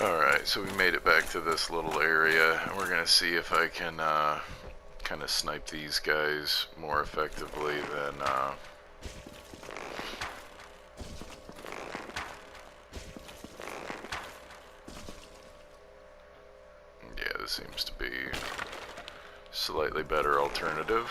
Alright, so we made it back to this little area, and we're gonna see if I can kind of snipe these guys more effectively than yeah, this seems to be slightly better alternative.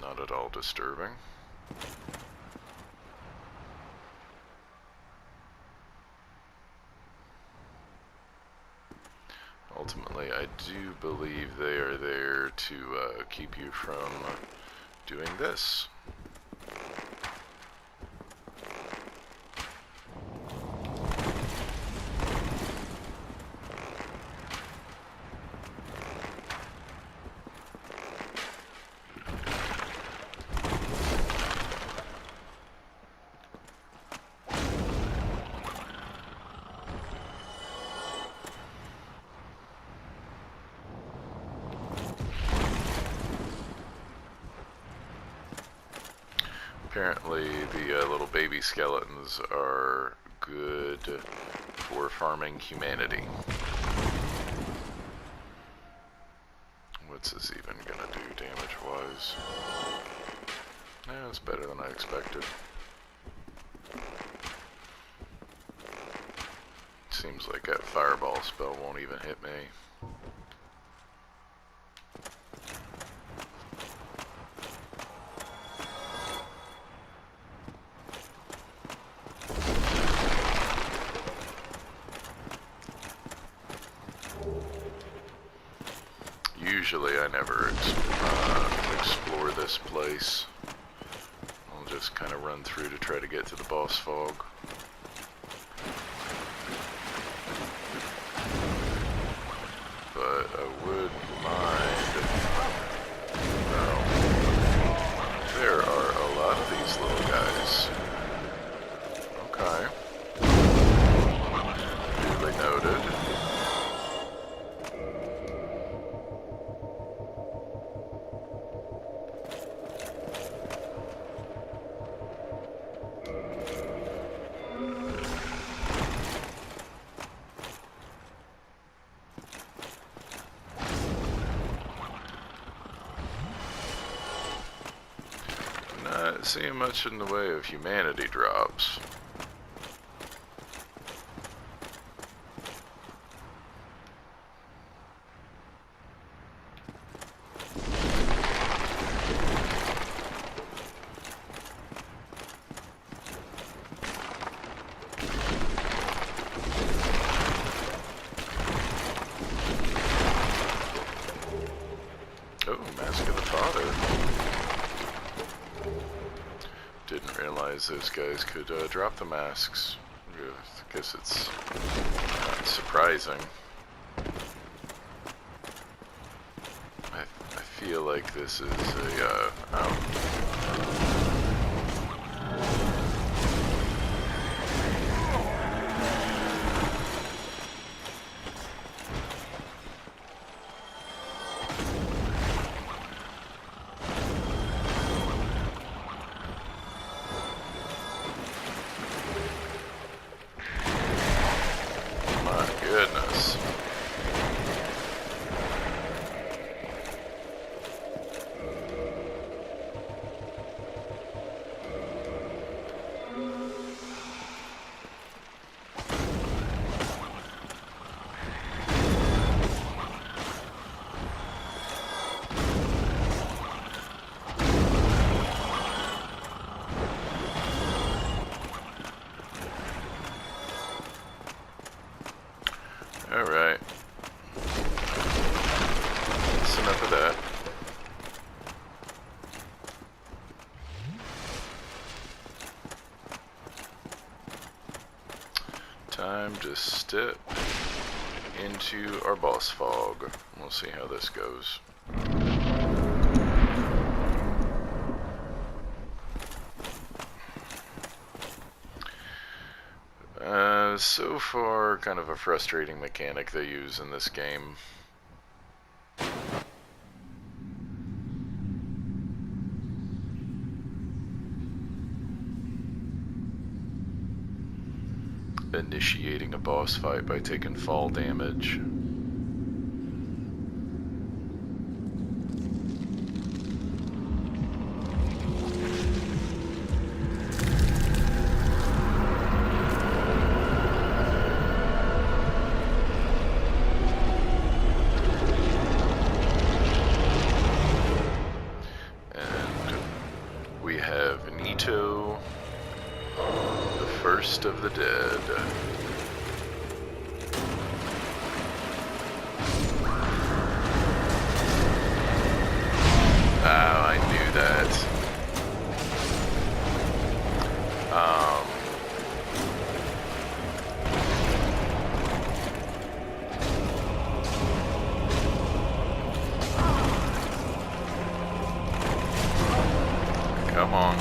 Not at all disturbing. Ultimately, I do believe they are there to keep you from doing this. Apparently the little baby skeletons are good for farming humanity. What's this even gonna do damage-wise? Yeah, it's better than I expected. Seems like that fireball spell won't even hit me. Usually I never explore this place. I'll just kind of run through to try to get to the boss fog. But I would mind... Well, there are a lot of these little guys. Okay. Duly noted. Not seeing much in the way of humanity drops. Oh, Mask of the Father. Didn't realize those guys could drop the masks. I guess it's not surprising. I feel like this is a goodness. Alright. That's enough of that. Time to step into our boss fog. We'll see how this goes. So far, kind of a frustrating mechanic they use in this game. Initiating a boss fight by taking fall damage. First of the dead. Oh, I knew that. Come on.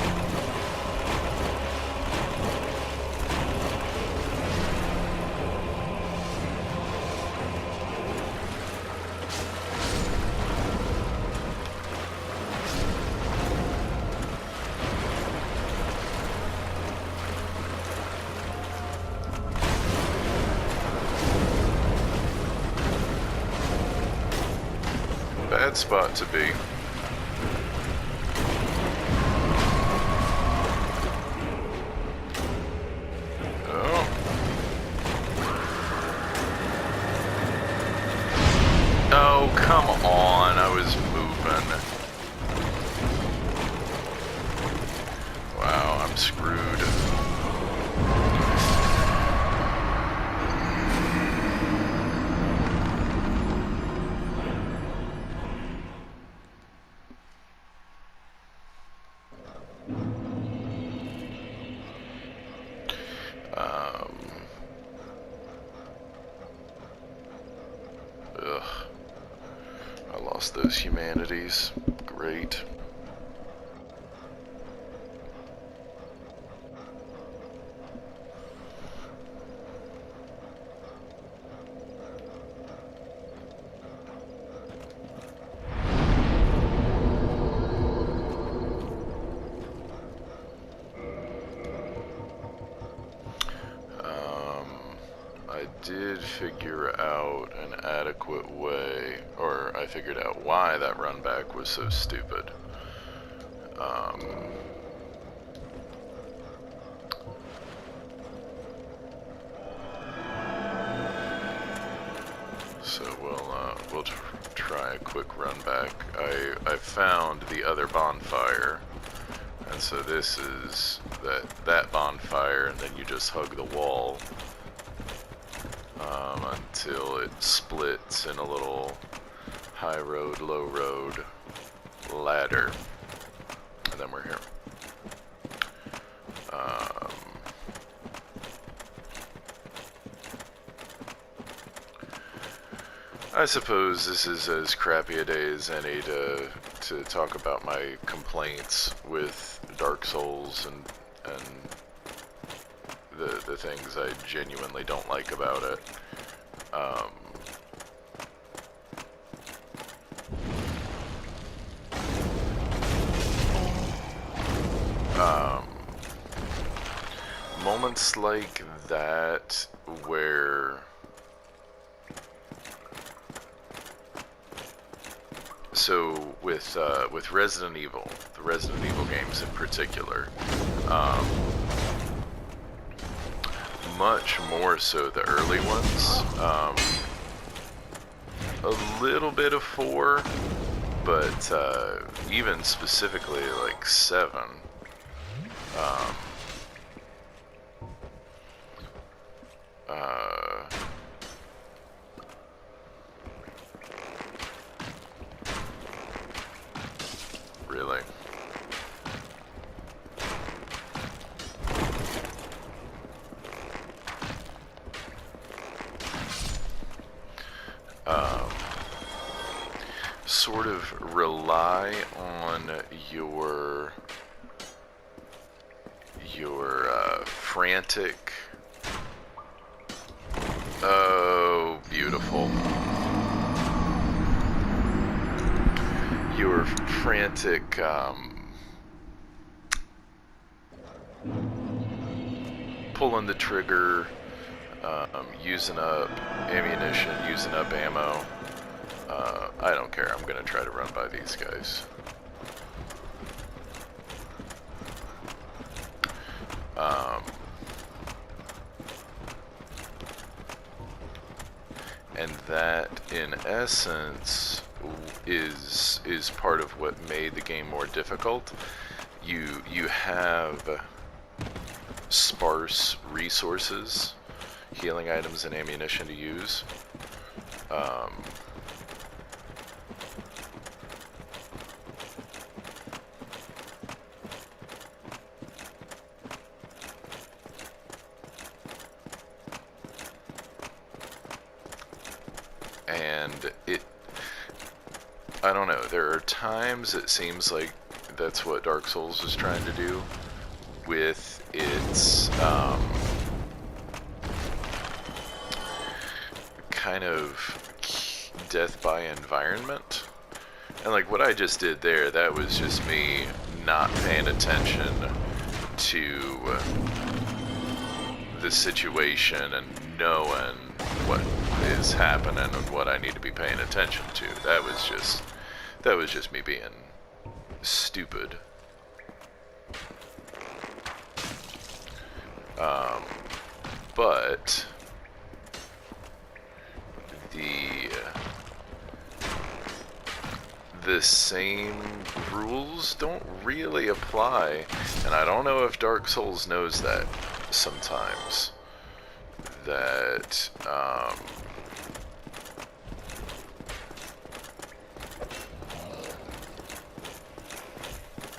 Bad spot to be. Oh. Oh, come on. I was moving. Wow, I'm screwed. Ugh. I lost those humanities. Great. I did figure out an adequate way, or I figured out why that run back was so stupid. So we'll try a quick run back. I found the other bonfire, and so this is that bonfire, and then you just hug the wall until it splits in a little high road, low road ladder, and then we're here. I suppose this is as crappy a day as any to talk about my complaints with Dark Souls and the things I genuinely don't like about it. Moments like that where so with Resident Evil, the Resident Evil games in particular, much more so the early ones, a little bit of 4, but even specifically like 7, really. Sort of rely on your frantic Oh, beautiful. Your frantic, pulling the trigger, using up ammunition, using up ammo. I don't care. I'm gonna try to run by these guys. And that, in essence, is part of what made the game more difficult. You have sparse resources, healing items and ammunition to use. And I don't know, there are times it seems like that's what Dark Souls is trying to do with its kind of death by environment. And like what I just did there, that was just me not paying attention to the situation and knowing what is happening and what I need to be paying attention to. That was just me being stupid. But the same rules don't really apply, and I don't know if Dark Souls knows that sometimes. That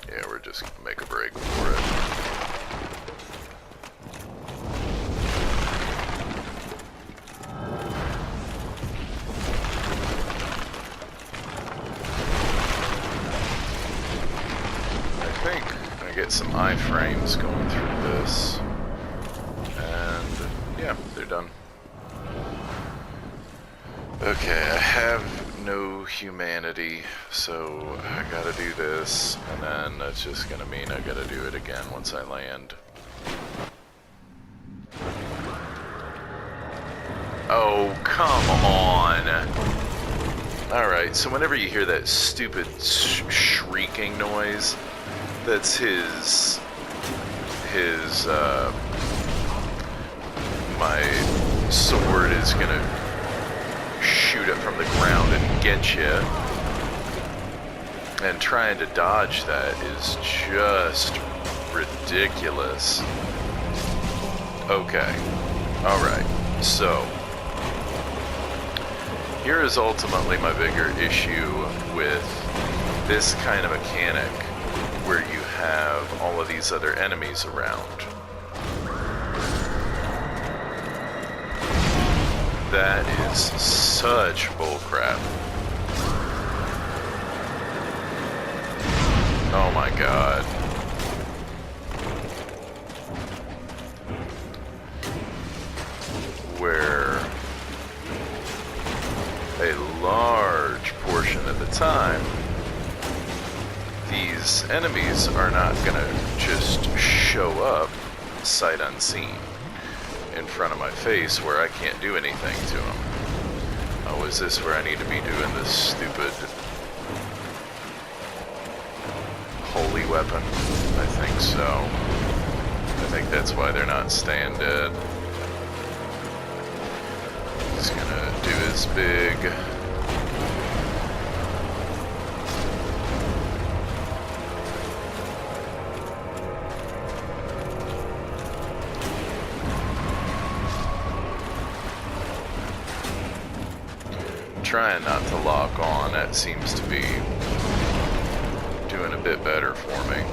yeah, we're just gonna make a break for it. I think I get some iframes going through this, and yeah, they're done. Okay, I have no humanity, so I gotta do this, and then that's just gonna mean I gotta do it again once I land. Oh, come on! Alright, so whenever you hear that stupid shrieking noise, that's my sword is gonna shoot up from the ground and get you. And trying to dodge that is just ridiculous. Okay, alright, so here is ultimately my bigger issue with this kind of mechanic where you have all of these other enemies around. That is such bullcrap. Oh my god. Where a large portion of the time, these enemies are not gonna just show up sight unseen in front of my face where I can't do anything to them. Oh, is this where I need to be doing this stupid holy weapon? I think so. I think that's why they're not staying dead. He's gonna do his big trying not to lock on. That seems to be doing a bit better for me.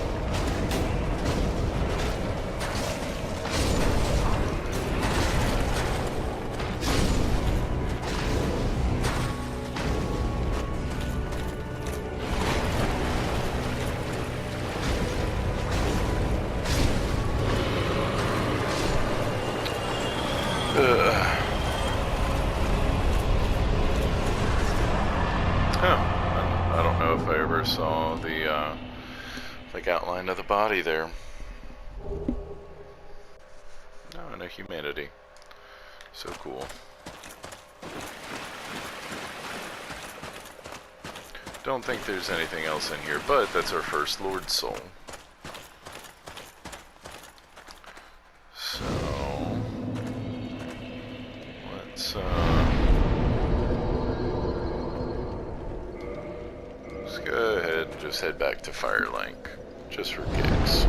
never saw the like outline of the body there. No, no humanity. So cool. Don't think there's anything else in here, but that's our first Lord Soul. So let's go ahead and just head back to Firelink, just for gigs.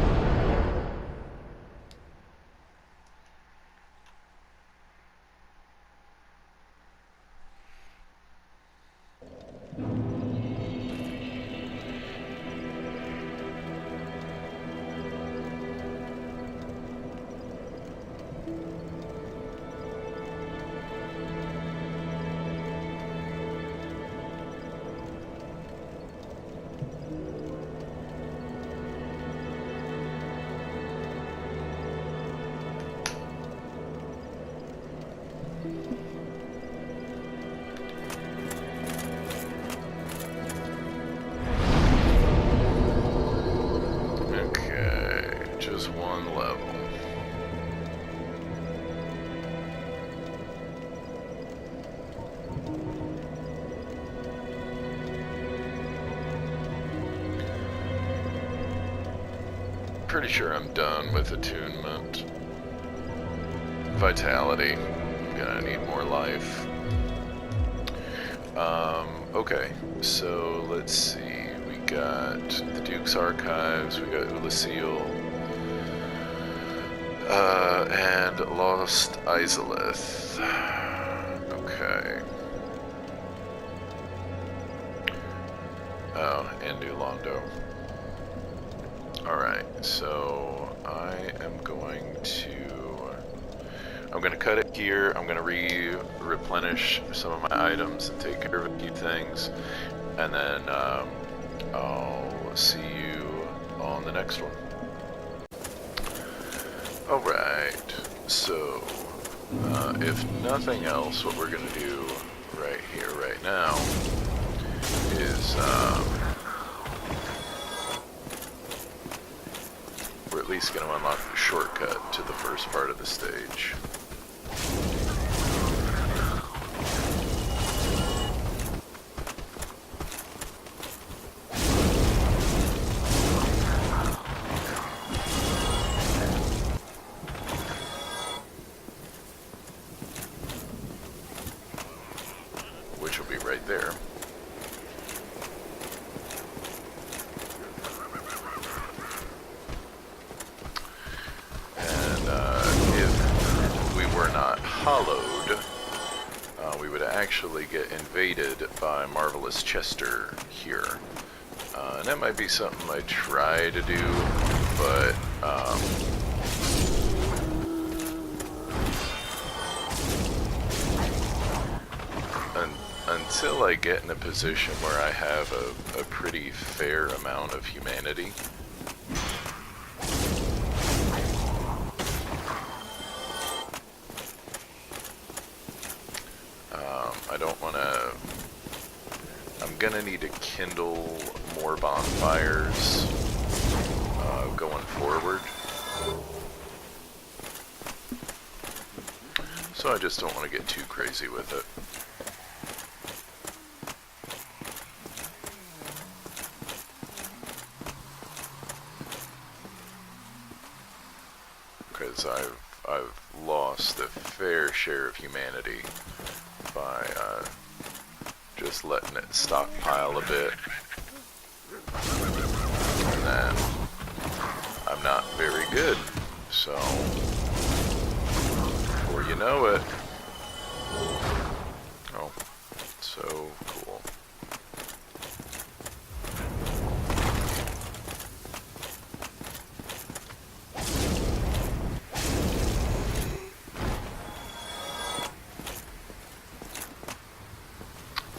One level. Pretty sure I'm done with attunement. Vitality. I'm gonna need more life. Okay, so let's see. We got the Duke's Archives, we got Ulasil. And Lost Izalith. Okay. Oh, and New Londo. Alright, so I am going to... I'm going to cut it here. I'm going to replenish some of my items and take care of a few things. And then I'll see you on the next one. Alright, so if nothing else, what we're going to do right here, right now, is we're at least going to unlock the shortcut to the first part of the stage. Right there. And if we were not hollowed, we would actually get invaded by Marvelous Chester here. And that might be something I try to do, but until I get in a position where I have a pretty fair amount of humanity, I don't want to... I'm gonna need to kindle more bonfires going forward. So I just don't want to get too crazy with it. Because I've lost a fair share of humanity by just letting it stockpile a bit, and then I'm not very good, so before you know it, oh, so cool.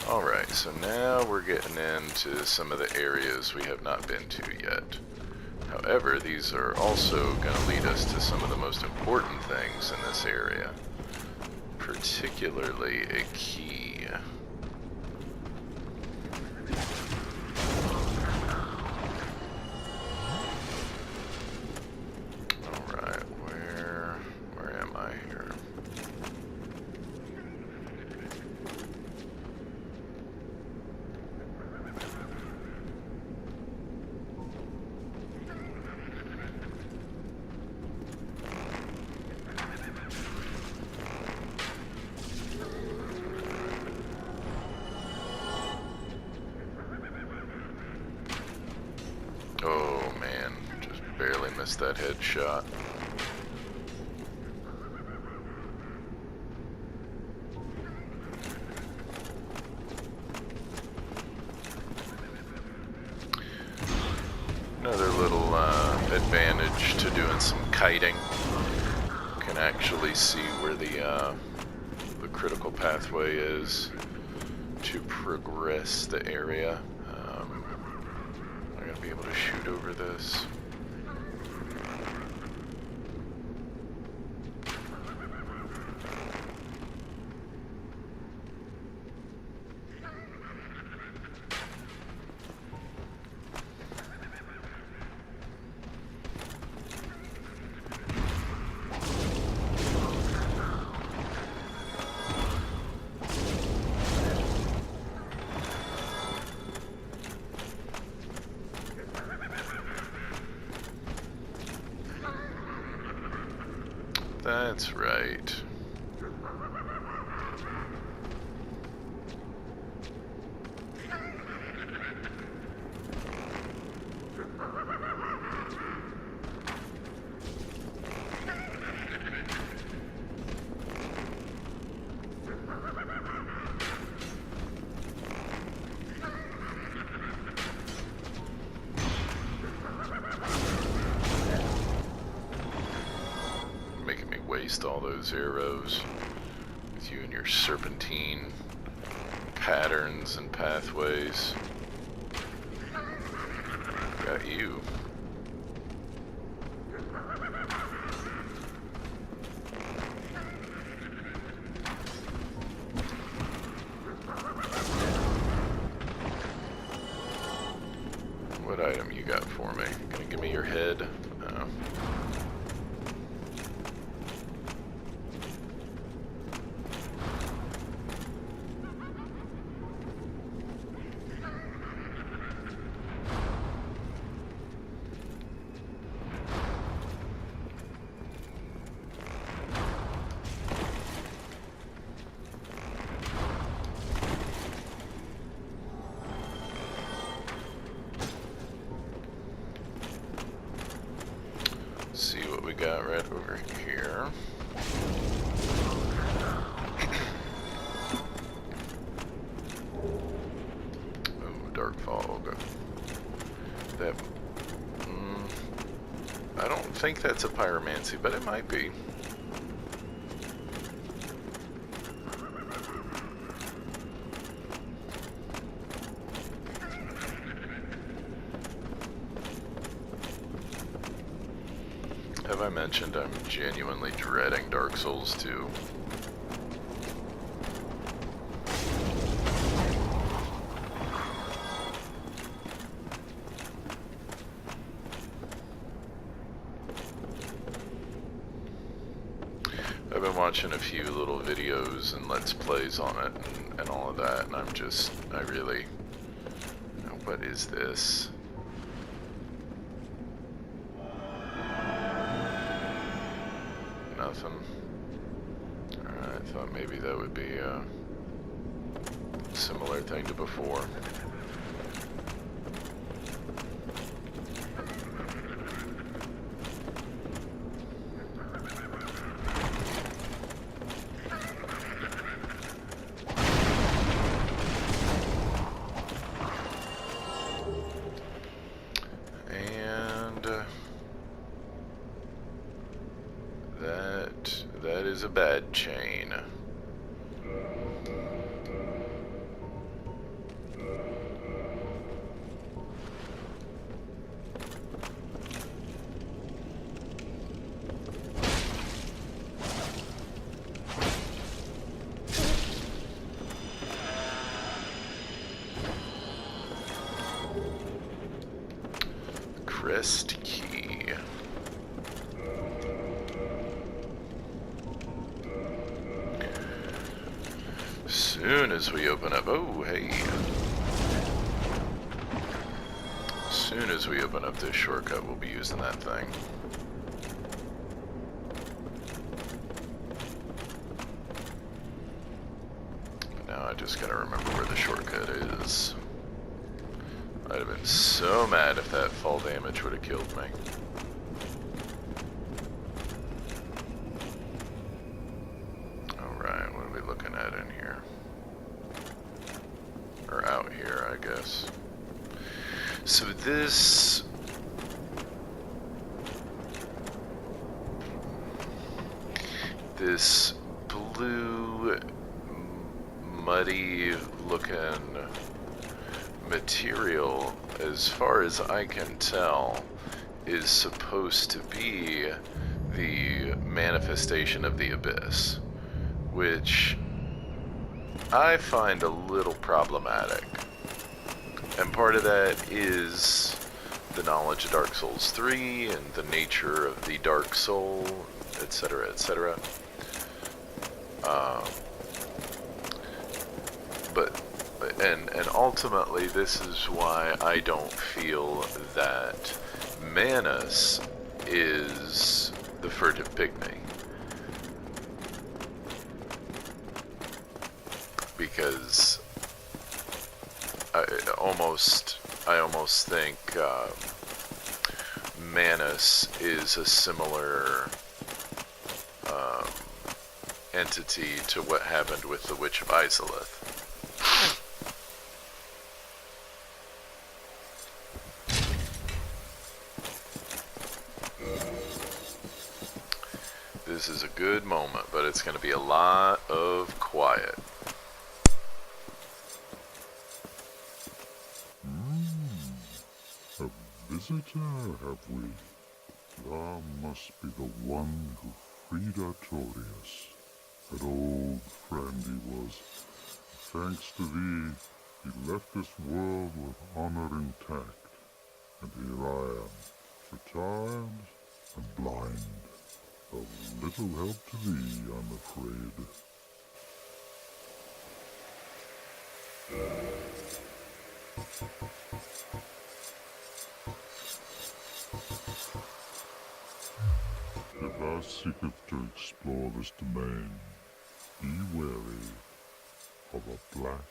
Alright, so now we're getting into some of the areas we have not been to yet. However, these are also going to lead us to some of the most important things in this area. Particularly a key. that headshot. Another little advantage to doing some kiting. You can actually see where the critical pathway is to progress the area. I'm going to be able to shoot over this. That's right. Waste all those arrows with you and your serpentine patterns and pathways. Got you. What item you got for me? Gonna give me your head? No. See what we got right over here. Oh, dark fog. That. I don't think that's a pyromancy, but it might be. Have I mentioned I'm genuinely dreading Dark Souls 2? I've been watching a few little videos and Let's Plays on it and all of that, and I really, what is this? Nothing. Alright, I thought maybe that would be a similar thing to before. That is a bad chain. Crest key. Soon as we open up, oh hey. As soon as we open up this shortcut, we'll be using that thing. But now I just gotta remember where the shortcut is. I'd have been so mad if that fall damage would have killed me. guess. So this... this blue, muddy looking material, as far as I can tell, is supposed to be the manifestation of the abyss, which I find a little problematic. And part of that is the knowledge of Dark Souls 3 and the nature of the Dark Soul, etc., etc. And ultimately, this is why I don't feel that Manus is the furtive pygmy. Because I almost think Manus is a similar entity to what happened with the Witch of Izalith. This is a good moment, but it's going to be a lot of quiet. A visitor, have we? Thou must be the one who freed Artorias. An old friend he was. Thanks to thee, he left this world with honor intact. And here I am, retired and blind. Of little help to thee, I'm afraid. If thou seekest to explore this domain, be wary of a black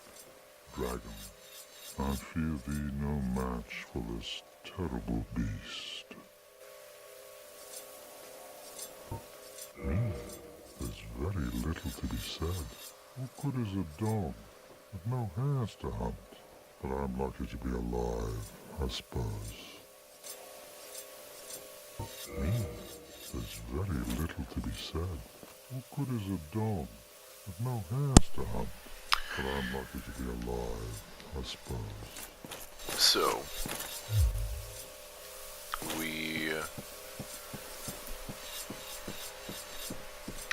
dragon. I fear thee no match for this terrible beast. There's very little to be said. What good is a dog with no hairs to hunt? But I'm lucky to be alive, I suppose. There's very little to be said. What good is a dog with no hairs to hunt? But I'm lucky to be alive, I suppose. So, we,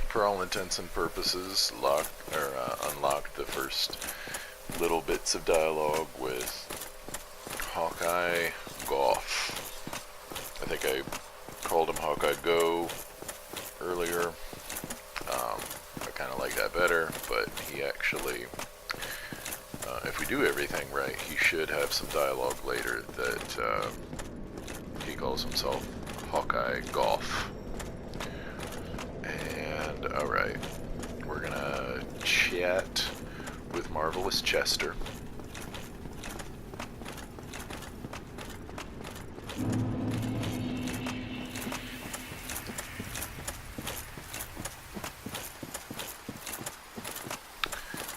for all intents and purposes, unlocked the first little bits of dialogue with Hawkeye Goff. I think I called him Hawkeye Go earlier. I kind of like that better, but he actually, if we do everything right, he should have some dialogue later that he calls himself Hawkeye Goff. And, alright, we're gonna chat with Marvelous Chester.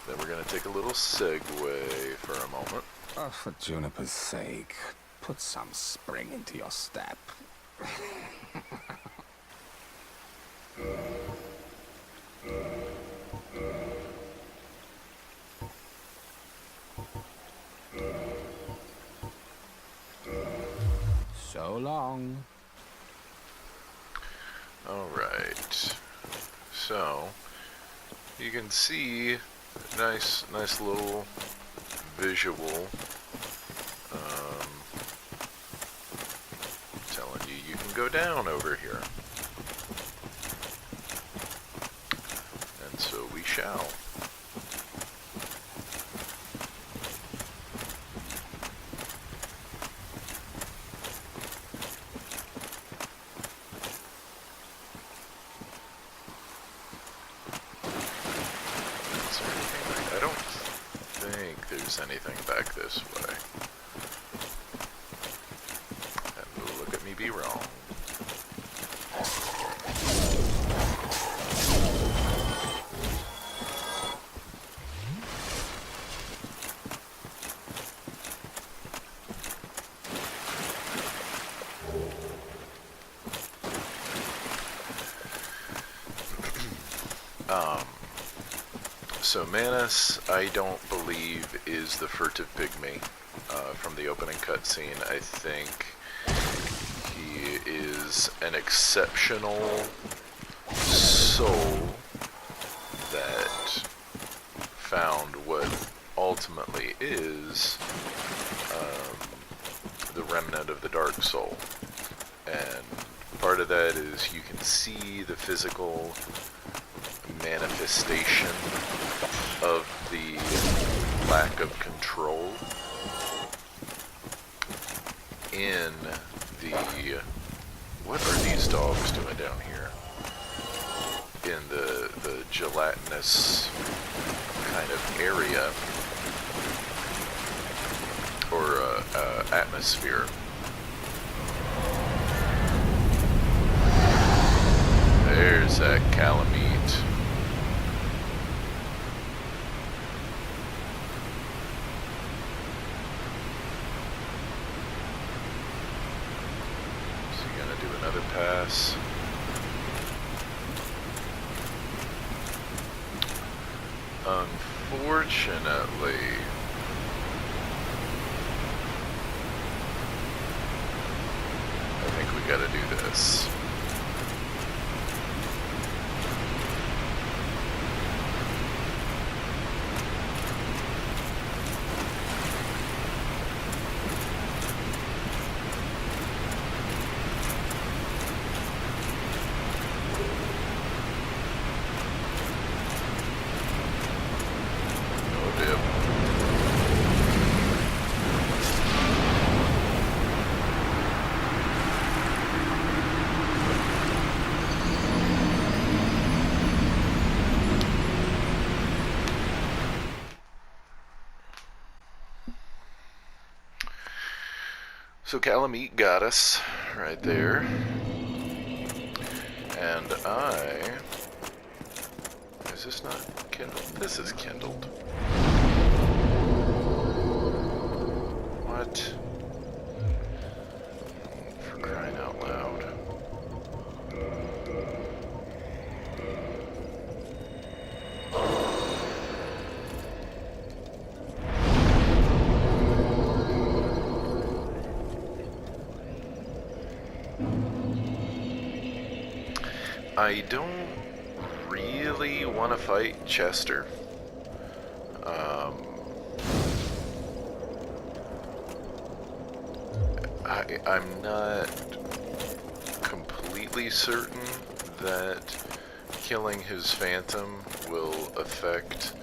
Then we're gonna take a little segue for a moment. Oh, for Juniper's sake, put some spring into your step. So long. Alright, so you can see nice little visual telling you can go down over here. And so we shall. I don't think there's anything back this way. And look at me be wrong. So Manus, I don't believe, is the furtive pygmy from the opening cutscene. I think he is an exceptional soul that found what ultimately is the remnant of the Dark Soul. And part of that is you can see the physical manifestation of the lack of control in the... What are these dogs doing down here? In the gelatinous kind of area or atmosphere. There's that calamite. Is he gonna do another pass? Unfortunately, I think we gotta do this. So Calamite got us right there, and is this not kindled? This is kindled. What? For crying out loud. I don't really want to fight Chester. I'm not completely certain that killing his phantom will affect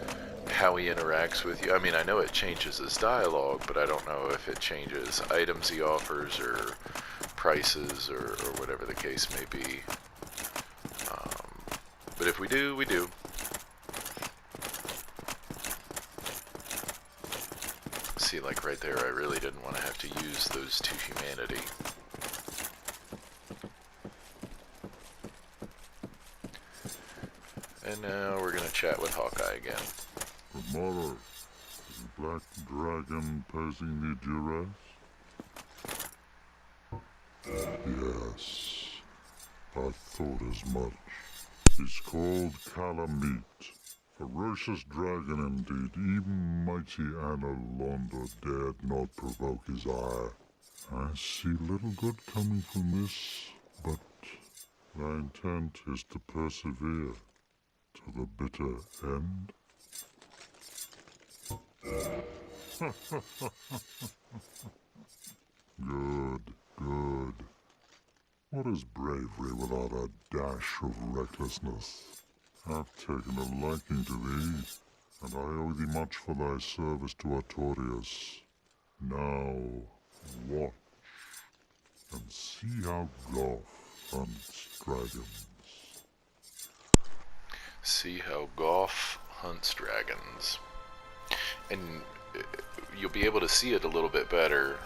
how he interacts with you. I mean, I know it changes his dialogue, but I don't know if it changes items he offers or prices or whatever the case may be. But if we do, we do. See, like right there, I really didn't want to have to use those to humanity. And now we're gonna chat with Hawkeye again. Tomorrow, is the Black Dragon posing the duress? Yes, I thought as much. He's called Calamite. Ferocious dragon indeed. Even mighty Analondo dared not provoke his ire. I see little good coming from this, but thy intent is to persevere to the bitter end. Good, good. What is bravery without a dash of recklessness? I've taken a liking to thee, and I owe thee much for thy service to Artorias. Now, watch, and see how Goff hunts dragons. See how Goff hunts dragons. And you'll be able to see it a little bit better,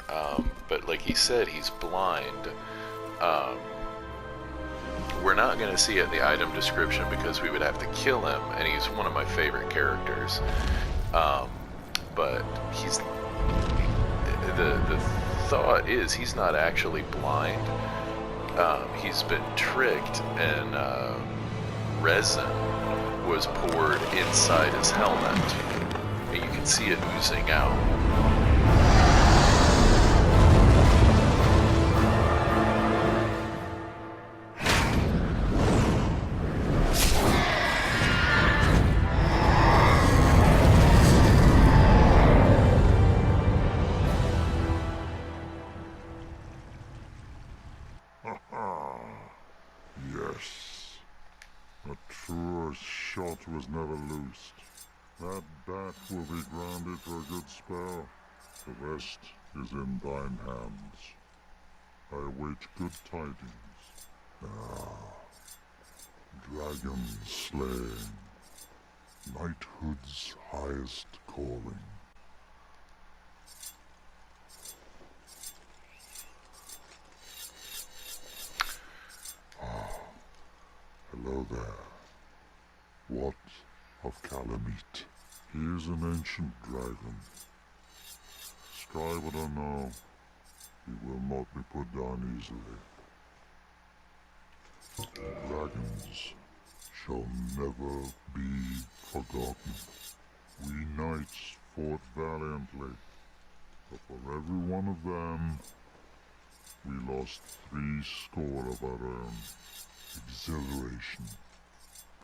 but like he said, he's blind. We're not going to see it in the item description because we would have to kill him, and he's one of my favorite characters. But he's the thought is he's not actually blind. He's been tricked, and resin was poured inside his helmet. And you can see it oozing out. Yes. A truer shot was never loosed. That bat will be grounded for a good spell. The rest is in thine hands. I await good tidings. Dragon slaying. Knighthood's highest calling. Hello there. What of Calamite? He is an ancient dragon. Strive or no, he will not be put down easily. Dragons shall never be forgotten. We knights fought valiantly, but for every one of them, we lost 80 of our own. Exhilaration,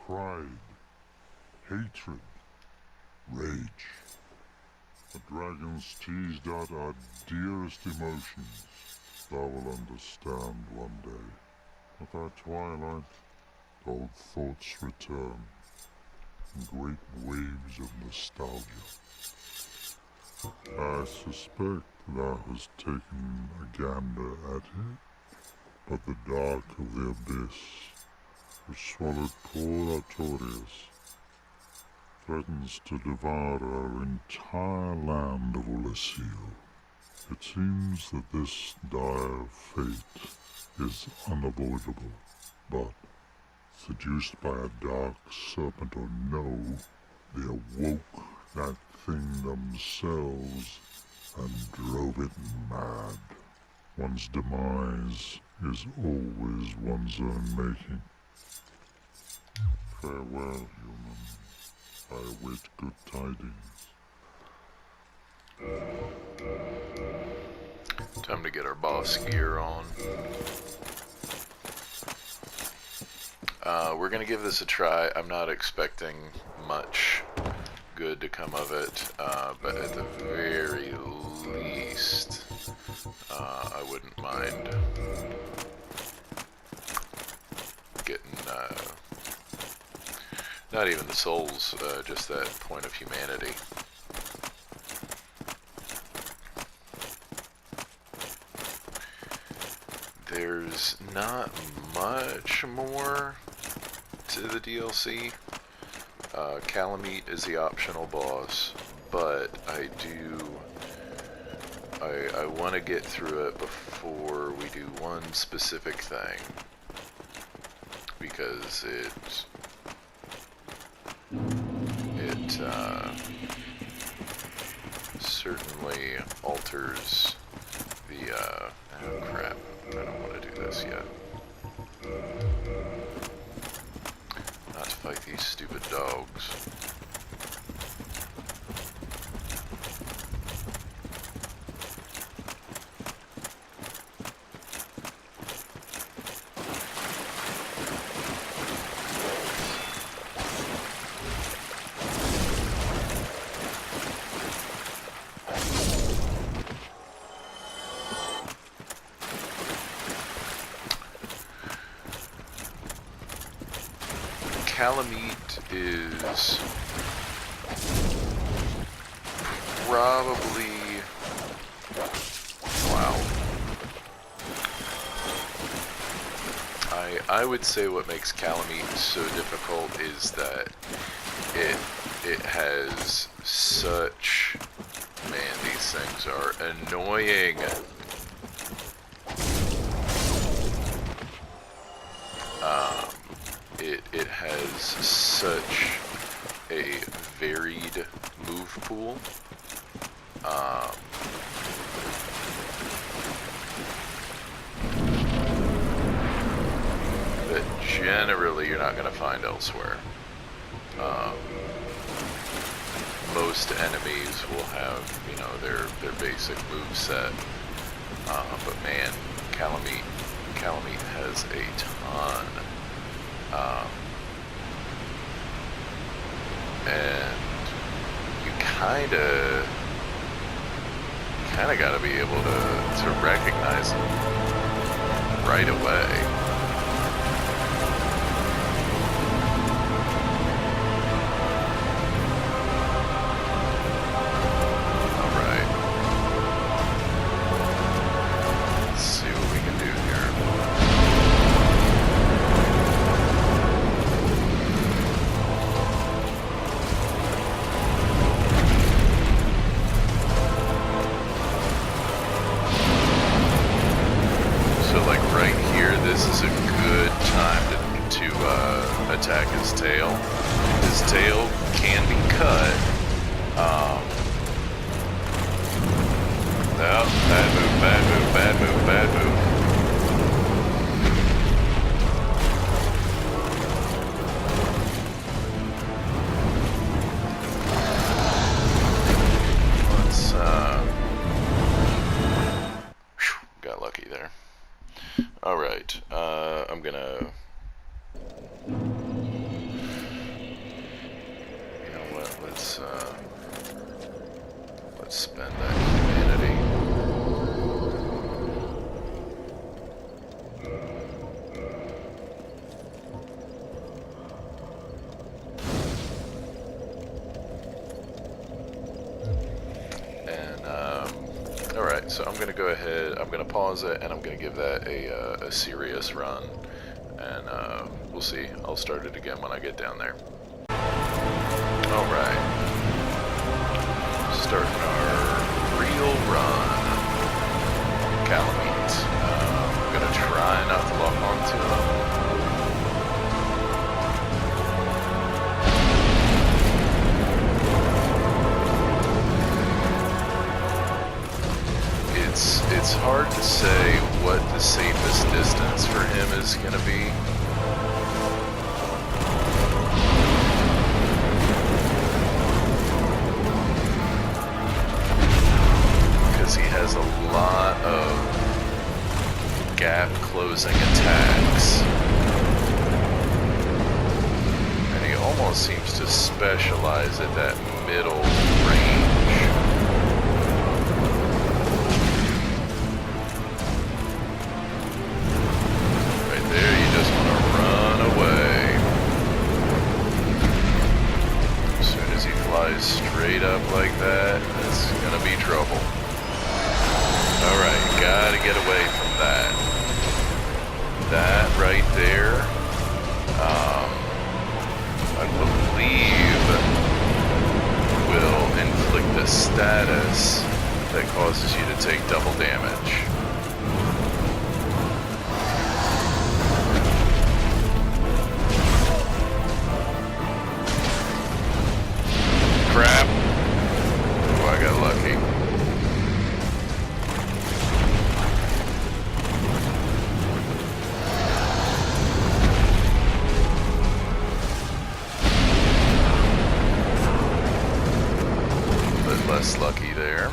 pride, hatred, rage. The dragons teased out our dearest emotions. Thou will understand one day. At our twilight, old thoughts return in great waves of nostalgia. I suspect thou hast taken a gander at it, but the dark of the abyss, which swallowed poor Artorias, threatens to devour our entire land of Ullasil. It seems that this dire fate is unavoidable, but, seduced by a dark serpent or no, they awoke that thing themselves and drove it mad. One's demise is always one's own making. Farewell, human. I await good tidings. Time to get our boss gear on. We're gonna give this a try. I'm not expecting much good to come of it, but at the very least, I wouldn't mind getting, not even the souls, just that point of humanity. There's not much more to the DLC. Calamite is the optional boss, but I want to get through it before we do one specific thing, because it certainly alters the, oh crap, I don't want to do this yet. Not to fight these stupid dogs. Calamite is probably, wow. I would say what makes Calamite so difficult is that it has such, man, these things are annoying. It has such a varied move pool. That generally you're not going to find elsewhere. most enemies will have, you know, their basic move set. But man, Calamite has a ton. And you kinda gotta be able to recognize them right away. Attack his tail. His tail can be cut. Oh, bad move, bad move, bad move, bad move. Let's, got lucky there. Alright, I'm gonna... Let's spend that humanity. And alright, so I'm gonna go ahead, I'm gonna pause it, and I'm gonna give that a serious run, and we'll see. I'll start it again when I get down there. Alright, starting our real run. Calamite. I'm gonna try not to lock onto him. It's hard to say what the safest distance for him is gonna be. He has a lot of gap closing attacks, and he almost seems to specialize at that middle range. Right there, you just want to run away. As soon as he flies straight up like that, it's gonna be trouble. Alright, gotta get away from that. That right there, I believe, will inflict a status that causes you to take double damage. Crap. Oh, I got lucky. Less lucky there.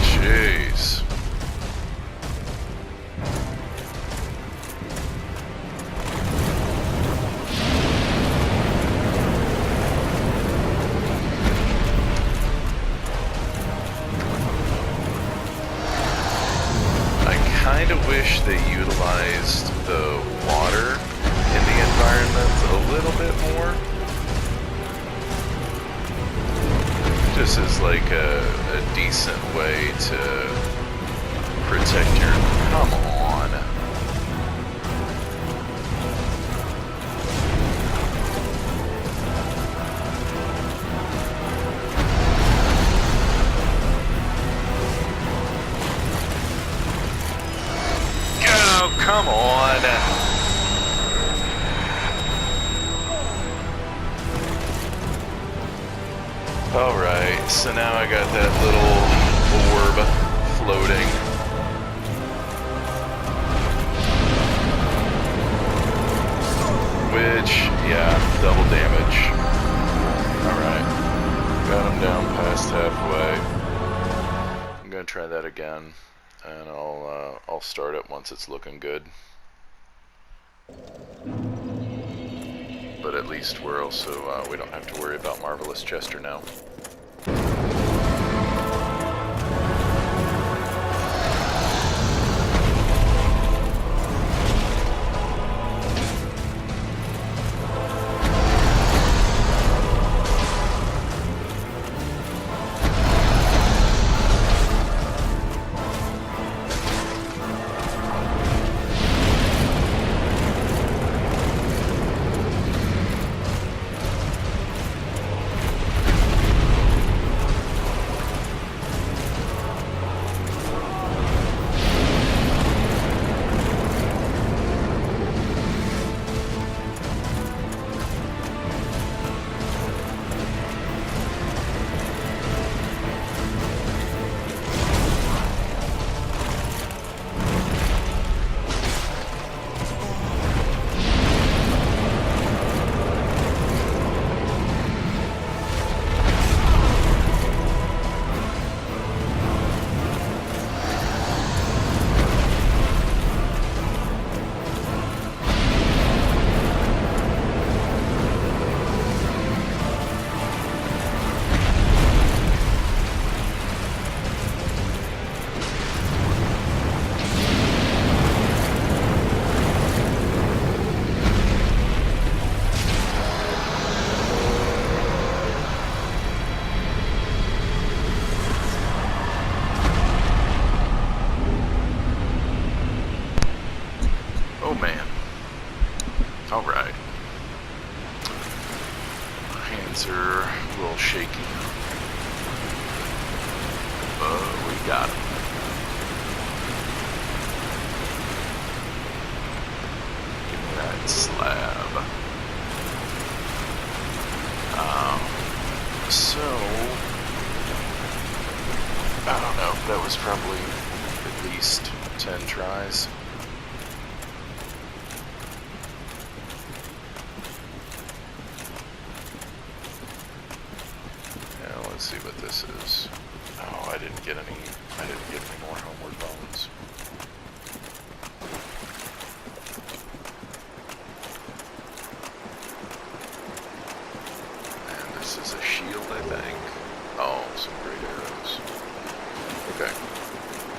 Jeez. kind of wish they utilized the water in the environment a little bit more. Just as like a decent way to protect your... Come on. come on. Alright, so now I got that little orb floating. Which, yeah, double damage. Alright, got him down past halfway. I'm gonna try that again, and I'll start it once it's looking good. But at least we're also, we don't have to worry about Marvelous Chester now. Oh man. Alright. My hands are a little shaky. But we got him. Give me that slab. So I don't know, that was probably at least 10 tries. Let's see what this is. Oh, I didn't get any more homeward bones. And this is a shield, I think. Oh, some great arrows. Okay.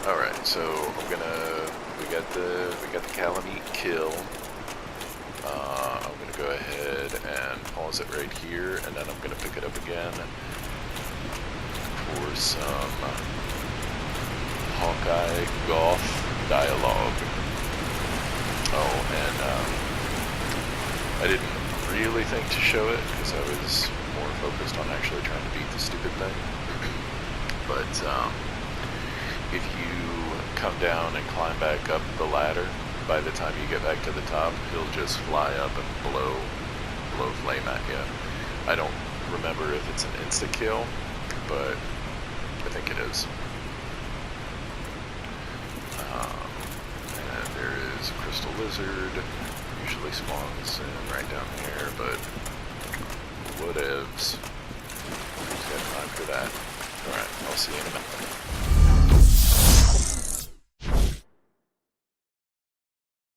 Alright, so we got the Calamite kill. I'm gonna go ahead and pause it right here, and then I'm gonna pick it up again for some Hawkeye Goth dialogue. Oh, and I didn't really think to show it because I was more focused on actually trying to beat the stupid thing. But if you come down and climb back up the ladder, by the time you get back to the top, he'll just fly up and blow flame at you. I don't remember if it's an insta-kill, but I think it is. And there is a crystal lizard, usually spawns in right down here, but whatevs. Just got time for that. Alright, I'll see you in a minute.